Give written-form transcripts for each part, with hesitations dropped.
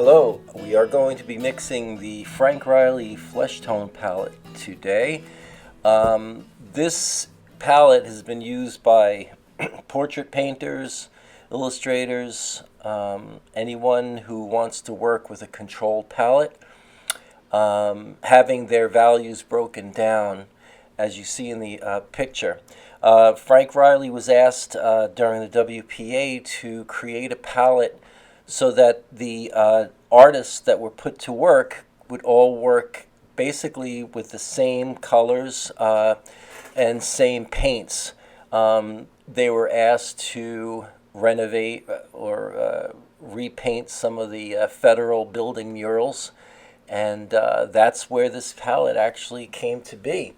Hello, we are going to be mixing the Frank Reilly FLESHTONE palette today. This palette has been used by portrait painters, illustrators, anyone who wants to work with a controlled palette, having their values broken down as you see in the picture. Frank Reilly was asked during the WPA to create a palette so that the artists that were put to work would all work basically with the same colors and same paints. They were asked to renovate or repaint some of the federal building murals, and that's where this palette actually came to be.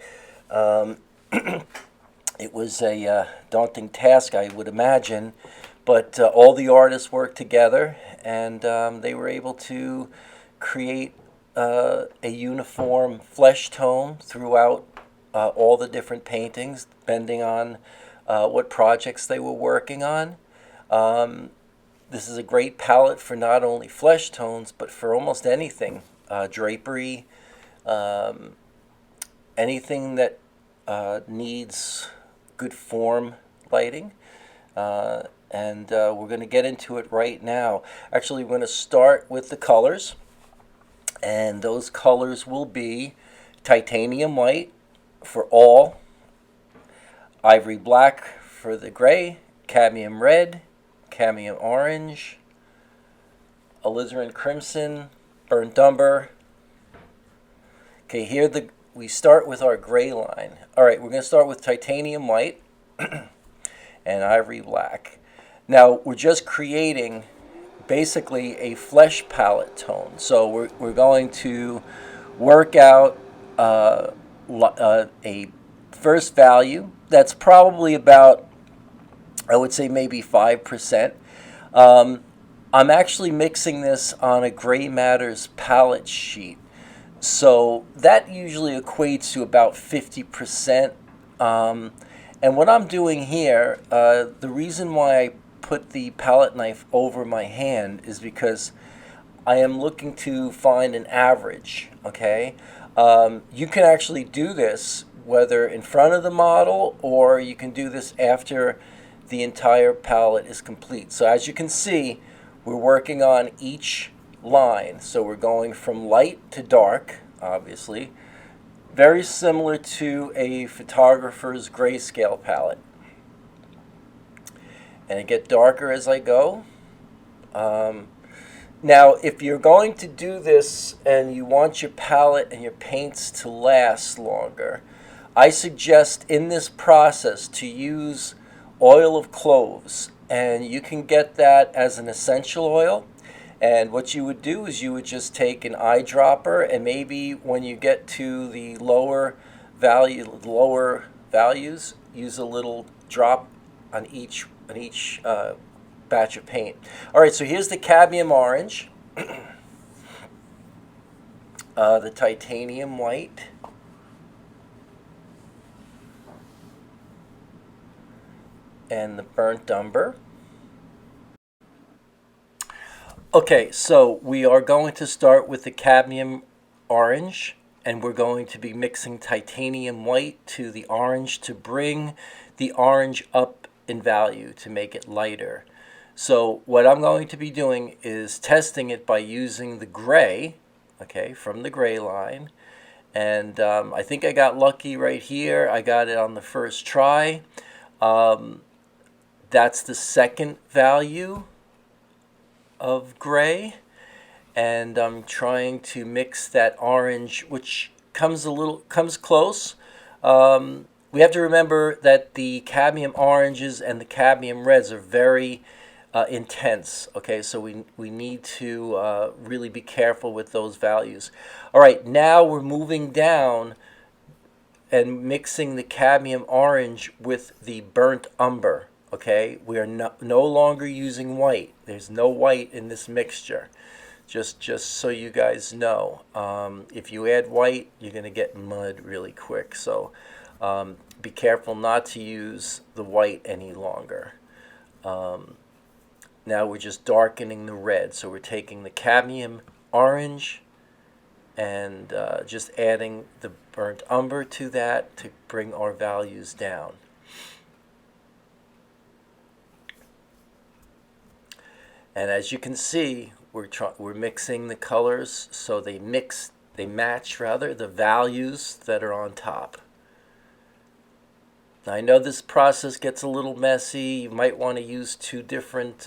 It was a daunting task, I would imagine, but all the artists worked together, and they were able to create a uniform flesh tone throughout all the different paintings, depending on what projects they were working on. This is a great palette for not only flesh tones, but for almost anything. Drapery, anything that needs good form lighting. And we're going to get into it right now. Actually, we're going to start with the colors, and those colors will be titanium white for all, ivory black for the gray, cadmium red, cadmium orange, alizarin crimson, burnt umber. Okay, here we start with our gray line. All right, we're going to start with titanium white and ivory black. Now, we're just creating basically a flesh palette tone. So we're going to work out a first value that's probably about, I would say, maybe 5%. I'm actually mixing this on a Gray Matters palette sheet. So that usually equates to about 50%. And what I'm doing here, the reason why I put the palette knife over my hand is because I am looking to find an average, okay? You can actually do this whether in front of the model, or you can do this after the entire palette is complete. So as you can see, we're working on each line. So we're going from light to dark, obviously. Very similar to a photographer's grayscale palette. And it gets darker as I go. Now, if you're going to do this and you want your palette and your paints to last longer, I suggest in this process to use oil of cloves. And you can get that as an essential oil. And what you would do is you would just take an eyedropper, and maybe when you get to the lower values, use a little drop on each batch of paint. All right, so here's the cadmium orange, the titanium white, and the burnt umber. Okay, so we are going to start with the cadmium orange, and we're going to be mixing titanium white to the orange to bring the orange up in value, to make it lighter. So what I'm going to be doing is testing it by using the gray, okay, from the gray line. And I think I got lucky right here. I got it on the first try. That's the second value of gray, and I'm trying to mix that orange, which comes close. We have to remember that the cadmium oranges and the cadmium reds are very intense. Okay, so we need to really be careful with those values. All right, now we're moving down and mixing the cadmium orange with the burnt umber. Okay, we are no longer using white. There's no white in this mixture. Just so you guys know, if you add white, you're going to get mud really quick. So be careful not to use the white any longer. Now we're just darkening the red. So we're taking the cadmium orange and just adding the burnt umber to that to bring our values down. And as you can see, we're mixing the colors so they match rather the values that are on top. Now, I know this process gets a little messy. You might want to use two different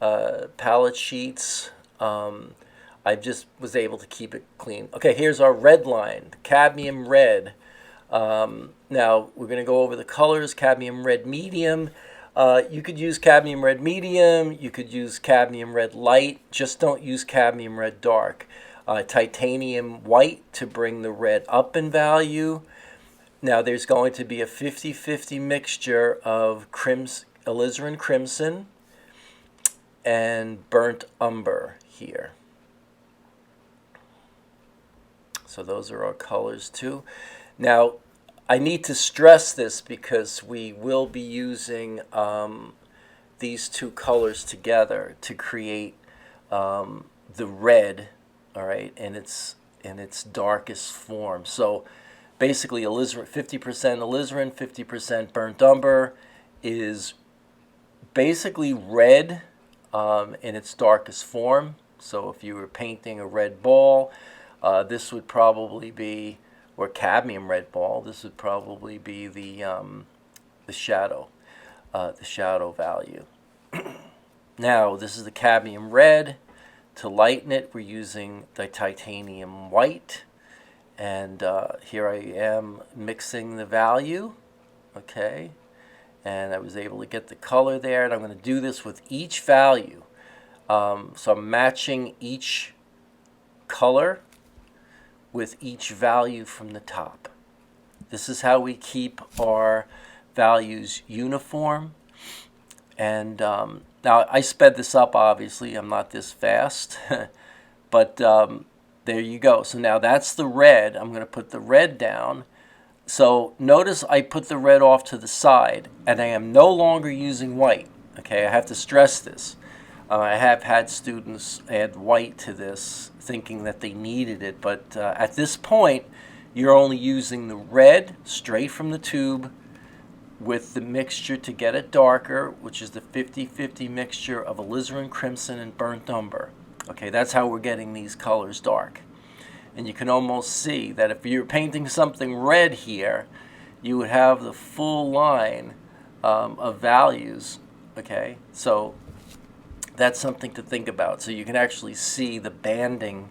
palette sheets. I just was able to keep it clean. Okay, here's our red line, cadmium red. Now we're going to go over the colors. Cadmium red medium. You could use cadmium red medium. You could use cadmium red light. Just don't use cadmium red dark. Titanium white to bring the red up in value. Now there's going to be a 50-50 mixture of alizarin crimson and burnt umber here. So those are our colors too. Now I need to stress this because we will be using these two colors together to create the red, all right, in its darkest form. So basically, alizarin, 50% alizarin, 50% burnt umber is basically red in its darkest form. So if you were painting a red ball, this would probably be, or cadmium red ball, this would probably be the shadow value. Now this is the cadmium red. To lighten it, we're using the titanium white. And here I am mixing the value, okay? And I was able to get the color there, and I'm going to do this with each value. So I'm matching each color with each value from the top. This is how we keep our values uniform. And now I sped this up, obviously. I'm not this fast. But there you go. So now that's the red. I'm going to put the red down. So notice I put the red off to the side, and I am no longer using white. Okay, I have to stress this. I have had students add white to this thinking that they needed it, but at this point, you're only using the red straight from the tube with the mixture to get it darker, which is the 50-50 mixture of alizarin crimson and burnt umber. Okay, that's how we're getting these colors dark. And you can almost see that if you're painting something red here, you would have the full line of values. Okay, so that's something to think about. So you can actually see the banding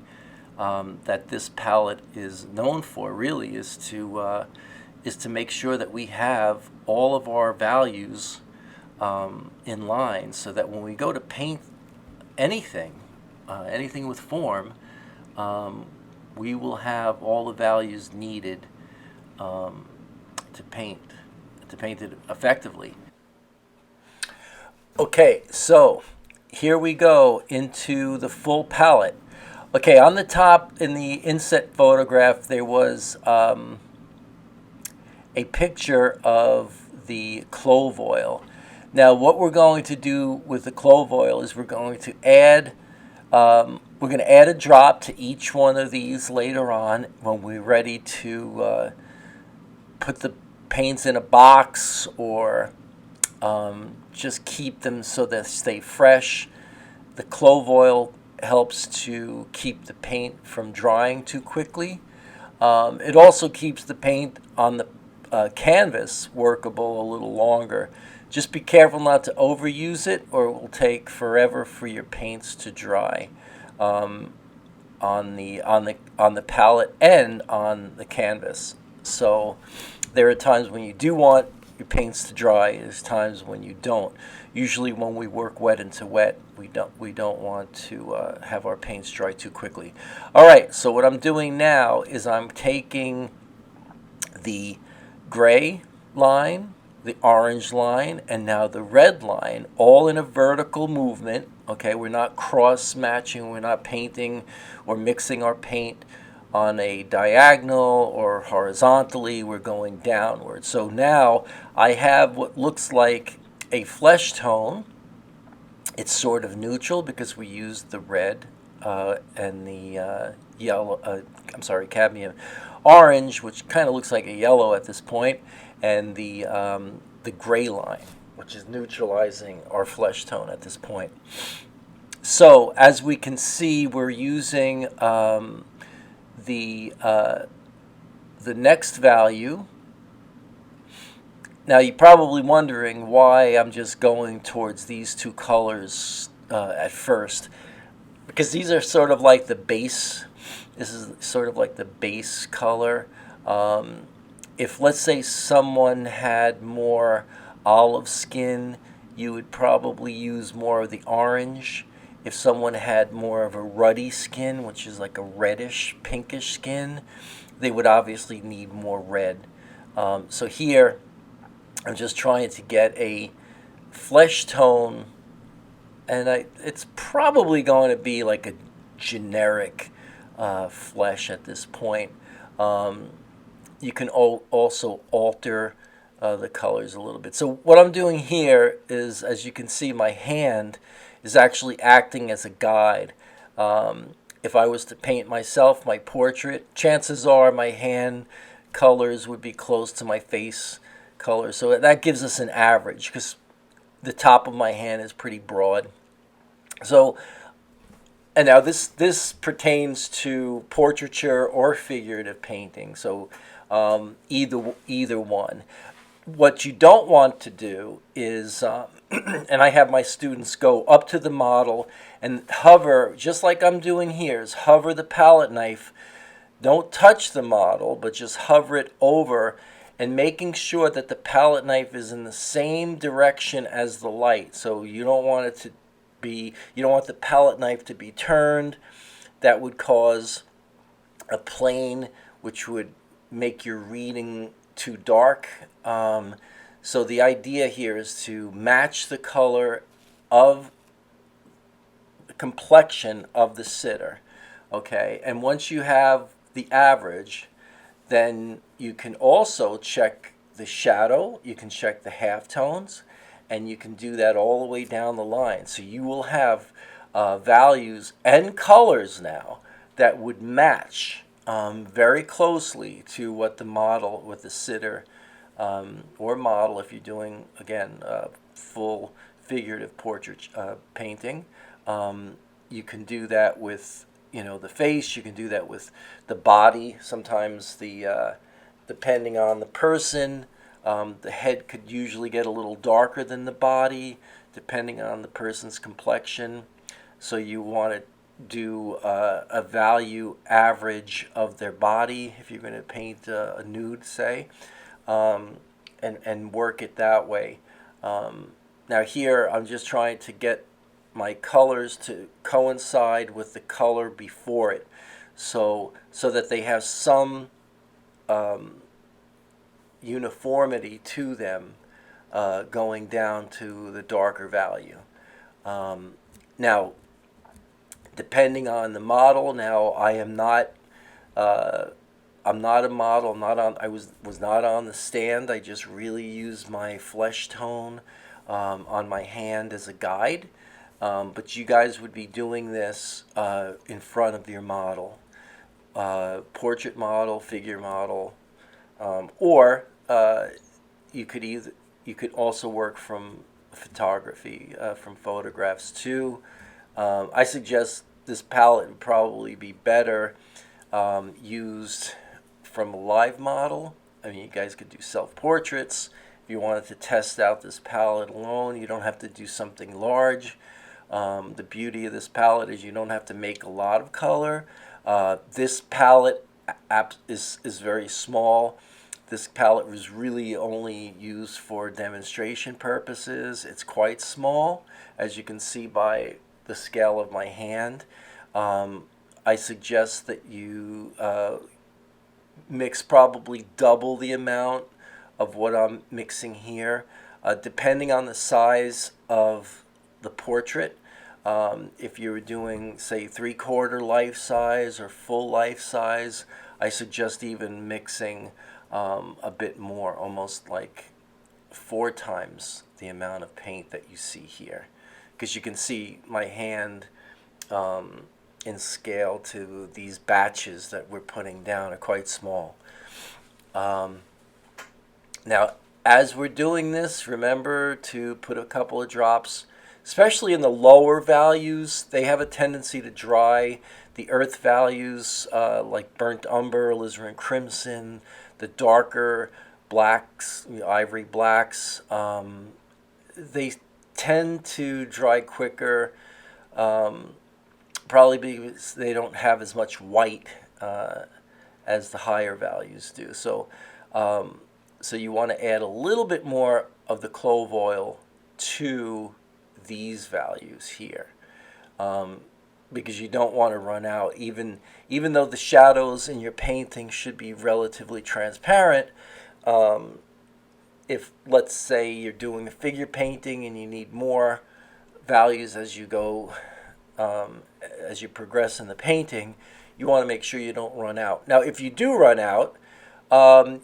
that this palette is known for. Really, is to make sure that we have all of our values in line, so that when we go to paint anything with form, we will have all the values needed to paint it effectively. Okay, so here we go into the full palette. Okay, on the top in the inset photograph, there was a picture of the clove oil. Now, what we're going to do with the clove oil is we're going to add a drop to each one of these later on when we're ready to put the paints in a box, or just keep them so they stay fresh. The clove oil helps to keep the paint from drying too quickly. It also keeps the paint on the canvas workable a little longer. Just be careful not to overuse it, or it will take forever for your paints to dry on the palette and on the canvas. So there are times when you do want your paints to dry. There's times when you don't. Usually, when we work wet into wet, we don't want to have our paints dry too quickly. All right. So what I'm doing now is I'm taking the gray line, the orange line, and now the red line, all in a vertical movement. Okay, we're not cross-matching, we're not painting or mixing our paint on a diagonal or horizontally, we're going downward. So now I have what looks like a flesh tone, It's sort of neutral because we used the red and the yellow, I'm sorry, cadmium orange, which kind of looks like a yellow at this point, and the gray line, which is neutralizing our flesh tone at this point. So as we can see, we're using the uh, the next value. Now you're probably wondering why I'm just going towards these two colors at first, because these are sort of like the base. This is sort of like the base color. Um, if, let's say, someone had more olive skin, you would probably use more of the orange. If someone had more of a ruddy skin, which is like a reddish, pinkish skin, they would obviously need more red. So here, I'm just trying to get a flesh tone, and it's probably going to be like a generic flesh at this point. Um, you can also alter the colors a little bit. So what I'm doing here is, as you can see, my hand is actually acting as a guide. If I was to paint myself, my portrait, chances are my hand colors would be close to my face color. So that gives us an average because the top of my hand is pretty broad. So, and now this pertains to portraiture or figurative painting. So either one. What you don't want to do is, and I have my students go up to the model and hover, just like I'm doing here, is hover the palette knife. Don't touch the model, but just hover it over, and making sure that the palette knife is in the same direction as the light. So you don't want it to be, you don't want the palette knife to be turned. That would cause a plane, which would make your reading too dark. So the idea here is to match the color of the complexion of the sitter. Okay, and once you have the average, then you can also check the shadow, you can check the halftones, and you can do that all the way down the line. So you will have values and colors now that would match very closely to what the model, what the sitter or model, if you're doing, again, full figurative portrait painting. You can do that with, the face. You can do that with the body. Sometimes depending on the person, the head could usually get a little darker than the body, depending on the person's complexion. So you want to do a value average of their body if you're going to paint a nude, say, and work it that way. Now here, I'm just trying to get my colors to coincide with the color before it, so that they have some uniformity to them, going down to the darker value. Now, depending on the model, now I'm not a model. I was not on the stand. I just really used my flesh tone on my hand as a guide. But you guys would be doing this in front of your model, portrait model, figure model, or you could also work from photography, from photographs too. I suggest this palette would probably be better used from a live model. I mean, you guys could do self-portraits. If you wanted to test out this palette alone, you don't have to do something large. The beauty of this palette is you don't have to make a lot of color. This palette is very small. This palette was really only used for demonstration purposes. It's quite small, as you can see by the scale of my hand. I suggest that you mix probably double the amount of what I'm mixing here, depending on the size of the portrait. If you're doing, say, 3/4 life size or full life size, I suggest even mixing a bit more, almost like 4 times the amount of paint that you see here. because you can see my hand in scale to these batches that we're putting down are quite small. Now, as we're doing this, remember to put a couple of drops, especially in the lower values. They have a tendency to dry. The earth values, like burnt umber, alizarin crimson, the darker blacks, ivory blacks, they tend to dry quicker, probably because they don't have as much white as the higher values do. So you want to add a little bit more of the clove oil to these values here, because you don't want to run out. Even though the shadows in your painting should be relatively transparent, if, let's say, you're doing a figure painting and you need more values as you go, as you progress in the painting, you want to make sure you don't run out. Now, if you do run out,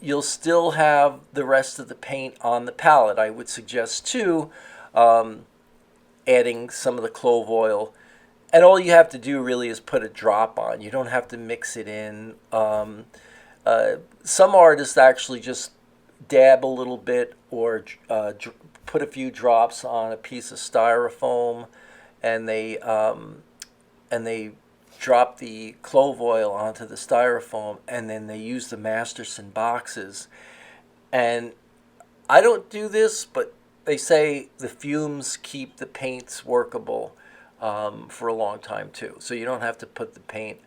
you'll still have the rest of the paint on the palette. I would suggest, too, adding some of the clove oil. And all you have to do really is put a drop on. You don't have to mix it in. Some artists actually just dab a little bit, or put a few drops on a piece of styrofoam, and they drop the clove oil onto the styrofoam, and then they use the Masterson boxes. And I don't do this, but they say the fumes keep the paints workable for a long time too. So you don't have to put the paint.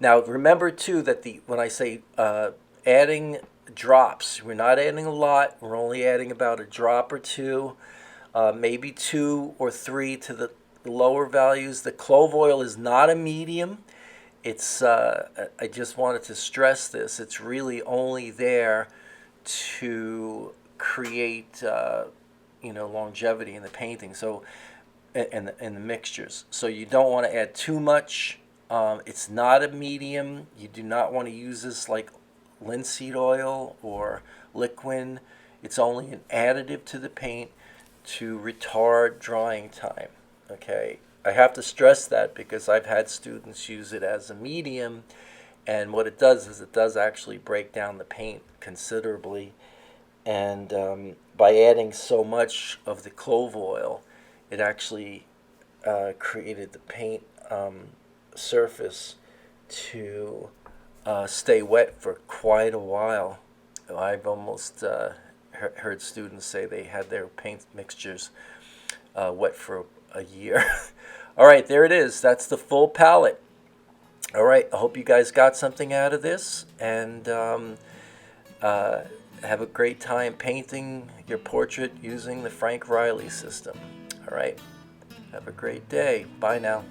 Now remember too that when I say adding drops, we're not adding a lot. We're only adding about a drop or two, maybe 2 or 3 to the lower values. The clove oil is not a medium. It's I just wanted to stress this. It's really only there to create longevity in the painting. So and the mixtures. So you don't want to add too much. It's not a medium. You do not want to use this like linseed oil or liquid. It's only an additive to the paint to retard drying time. Okay, I have to stress that because I've had students use it as a medium, and what it does is it does actually break down the paint considerably. And by adding so much of the clove oil, it actually created the paint surface to stay wet for quite a while. I've almost heard students say they had their paint mixtures wet for a year. All right, there it is. That's the full palette. All right, I hope you guys got something out of this, and have a great time painting your portrait using the Frank Reilly system. All right, have a great day. Bye now.